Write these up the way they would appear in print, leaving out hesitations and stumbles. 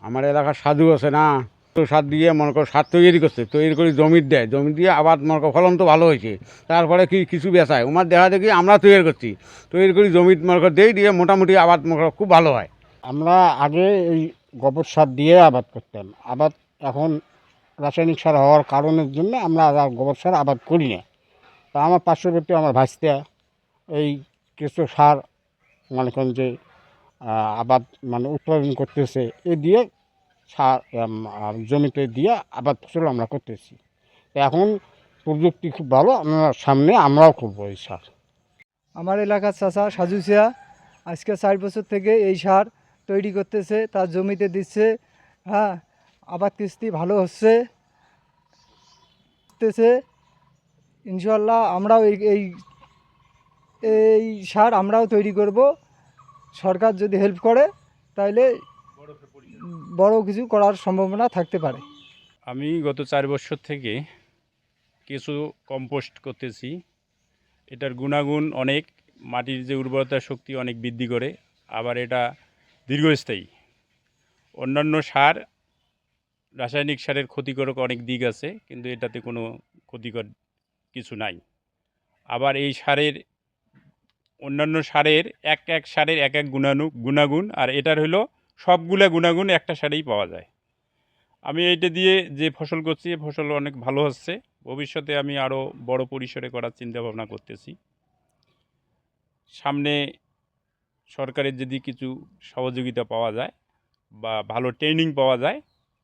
আমার এলাকার সাধু আছে না, তো সার দিয়ে মনে করো সার তৈরি করছে, তৈরি করে জমির দেয়, জমি দিয়ে আবার মনে করো ফলন তো ভালো হয়েছে, তারপরে কিছু বেচায় ওমার দেখা দেখি আমরা তৈরি করছি, তৈরি করি জমির মনে করো দিয়ে মোটামুটি আবাদ মনে করো খুব ভালো হয়। আমরা আগে এই গোবর সার দিয়ে আবাদ করতাম, আবাদ এখন রাসায়নিক সার হওয়ার কারণের জন্য আমরা আর গোবর সার আবাদ করি না। তা আমার পার্শ্ববর্তী আমার ভাইস্তা এই কিছু সার মনে করেন যে আবাদ মানে উৎপাদন করতেছে, এ দিয়ে সার জমিতে দিয়ে আবাদ ফসল আমরা করতেছি। তো এখন প্রযুক্তি খুব ভালো, আমরা সামনে আমরাও করবো এই সার। আমার এলাকার চাষা সাজুসিয়া আজকে 4 বছর থেকে এই সার তৈরি করতেছে, তার জমিতে দিচ্ছে। হ্যাঁ, আবাদ কিস্তি ভালো হচ্ছে। ইনশাল্লাহ আমরাও এই এই সার আমরাও তৈরি করব। সরকার যদি হেল্প করে তাহলে বড় কিছু করার সম্ভাবনা থাকতে পারে। আমি গত 4 বছর থেকে কিছু কম্পোস্ট করতেছি। এটার গুণাগুণ অনেক, মাটির যে উর্বরতা শক্তি অনেক বৃদ্ধি করে, আবার এটা দীর্ঘস্থায়ী। অন্যান্য সার, রাসায়নিক সারের ক্ষতিকারক অনেক দিক আছে, কিন্তু এটাতে কোনো ক্ষতিকর কিছু নাই। আবার এই সারের অন্যান্য সারের এক সারের এক গুণাগুণ, আর এটার হলো সবগুলা গুণাগুণ একটা সারেই পাওয়া যায়। আমি এইটা দিয়ে যে ফসল করছি, ফসল অনেক ভালো হচ্ছে। ভবিষ্যতে আমি আরও বড় পরিসরে করার চিন্তাভাবনা করতেছি। সামনে সরকারের যদি কিছু সহযোগিতা পাওয়া যায় বা ভালো ট্রেনিং পাওয়া যায়,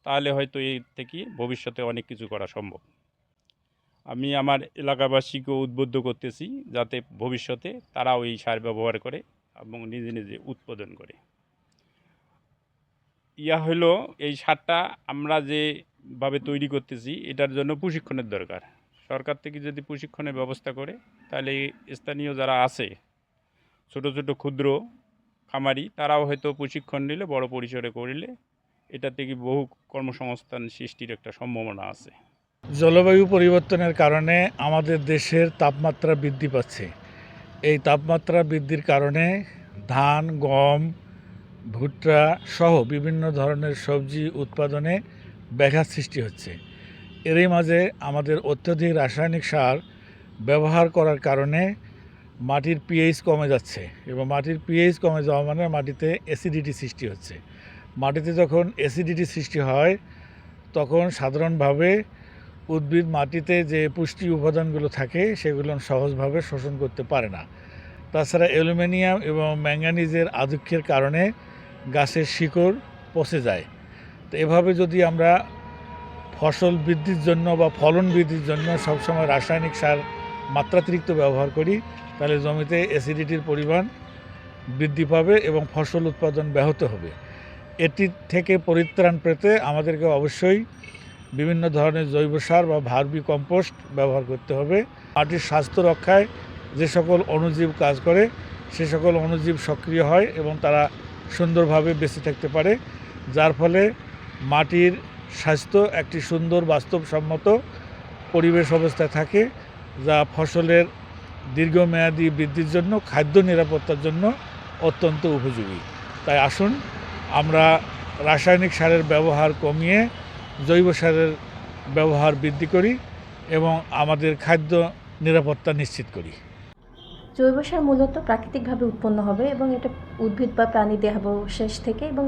তাহলে হয়তো এর থেকে ভবিষ্যতে অনেক কিছু করা সম্ভব। আমি আমার এলাকাবাসীকেও উদ্বুদ্ধ করতেছি যাতে ভবিষ্যতে তারাও এই সার ব্যবহার করে এবং নিজে নিজে উৎপাদন করে। হলো এই সারটা আমরা যেভাবে তৈরি করতেছি, এটার জন্য প্রশিক্ষণের দরকার। সরকার থেকে যদি প্রশিক্ষণের ব্যবস্থা করে, তাহলে স্থানীয় যারা আছে ছোট ছোট ক্ষুদ্র খামারি, তারাও হয়তো প্রশিক্ষণ নিলে বড় পরিসরে করলে এটা থেকে বহু কর্মসংস্থান সৃষ্টির একটা সম্ভাবনা আছে। জলবায়ু পরিবর্তনের কারণে আমাদের দেশের তাপমাত্রা বৃদ্ধি পাচ্ছে। এই তাপমাত্রা বৃদ্ধির কারণে ধান, গম, ভুট্টা সহ বিভিন্ন ধরনের সবজি উৎপাদনে ব্যাঘাত সৃষ্টি হচ্ছে। এরই মাঝে আমাদের অত্যধিক রাসায়নিক সার ব্যবহার করার কারণে মাটির পিএইচ কমে যাচ্ছে, এবং মাটির পিএইচ কমে যাওয়া মানে মাটিতে অ্যাসিডিটি সৃষ্টি হচ্ছে। মাটিতে যখন অ্যাসিডিটি সৃষ্টি হয়, তখন সাধারণভাবে উদ্ভিদ মাটিতে যে পুষ্টি উপাদানগুলো থাকে সেগুলো সহজভাবে শোষণ করতে পারে না। তাছাড়া অ্যালুমিনিয়াম এবং ম্যাঙ্গানিজের আধিক্যের কারণে গাছের শিকড় পচে যায়। তো এভাবে যদি আমরা ফসল বৃদ্ধির জন্য বা ফলন বৃদ্ধির জন্য সবসময় রাসায়নিক সার মাত্রাতিরিক্ত ব্যবহার করি, তাহলে জমিতে অ্যাসিডিটির পরিমাণ বৃদ্ধি পাবে এবং ফসল উৎপাদন ব্যাহত হবে। এটি থেকে পরিত্রাণ পেতে আমাদেরকে অবশ্যই বিভিন্ন ধরনের জৈব সার বা ভার্মি কম্পোস্ট ব্যবহার করতে হবে। মাটির স্বাস্থ্য রক্ষায় যে সকল অণুজীব কাজ করে, সে সকল অণুজীব সক্রিয় হয় এবং তারা সুন্দরভাবে বেঁচে থাকতে পারে, যার ফলে মাটির স্বাস্থ্য একটি সুন্দর বাস্তবসম্মত পরিবেশ অবস্থায় থাকে, যা ফসলের দীর্ঘমেয়াদী বৃদ্ধির জন্য, খাদ্য নিরাপত্তার জন্য অত্যন্ত উপযোগী। তাই আসুন আমরা রাসায়নিক সারের ব্যবহার কমিয়ে জৈব সারের ব্যবহার বৃদ্ধি করি এবং আমাদের খাদ্য নিরাপত্তা নিশ্চিত করি। জৈব সার মূলত প্রাকৃতিকভাবে উৎপন্ন হবে এবং এটা উদ্ভিদ বা প্রাণী দেহাবশেষ থেকে, এবং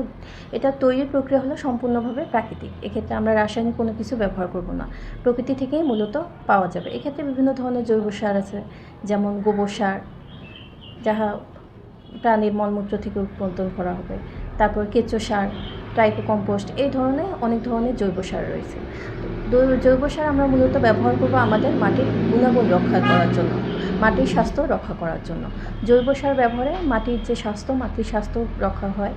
এটা তৈরির প্রক্রিয়া হলো সম্পূর্ণভাবে প্রাকৃতিক। এক্ষেত্রে আমরা রাসায়নিক কোনো কিছু ব্যবহার করব না, প্রকৃতি থেকেই মূলত পাওয়া যাবে। এক্ষেত্রে বিভিন্ন ধরনের জৈব সার আছে, যেমন গোবর সার, যাহা প্রাণীর মলমূত্র থেকে উৎপাদন করা হবে, তারপর কেঁচো সার, ট্রাইকো কম্পোস্ট, এই ধরনের অনেক ধরনের জৈব সার রয়েছে। জৈব সার আমরা মূলত ব্যবহার করব আমাদের মাটির গুণাগুণ রক্ষা করার জন্য, মাটির স্বাস্থ্য রক্ষা করার জন্য। জৈব সার ব্যবহারে মাটির স্বাস্থ্য রক্ষা হয়,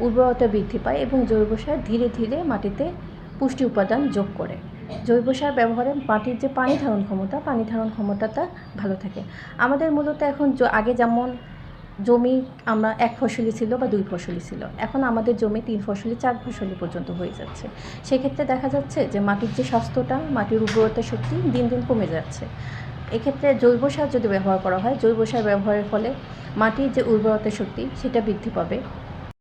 উর্বরতা বৃদ্ধি পায় এবং জৈব সার ধীরে ধীরে মাটিতে পুষ্টি উপাদান যোগ করে। জৈব সার ব্যবহারে মাটির যে পানি ধারণ ক্ষমতাটা ভালো থাকে। আমাদের মূলত এখন আগে যেমন জমি আমরা 1 ফসলি ছিল বা 2 ফসলি ছিল, এখন আমাদের জমি 3 ফসলি 4 ফসলি পর্যন্ত হয়ে যাচ্ছে। সেক্ষেত্রে দেখা যাচ্ছে যে মাটির যে স্বাস্থ্যটা, মাটির উর্বরতা শক্তি দিন দিন কমে যাচ্ছে। এক্ষেত্রে জৈব সার যদি ব্যবহার করা হয়, জৈব সার ব্যবহারের ফলে মাটির যে উর্বরতা শক্তি সেটা বৃদ্ধি পাবে,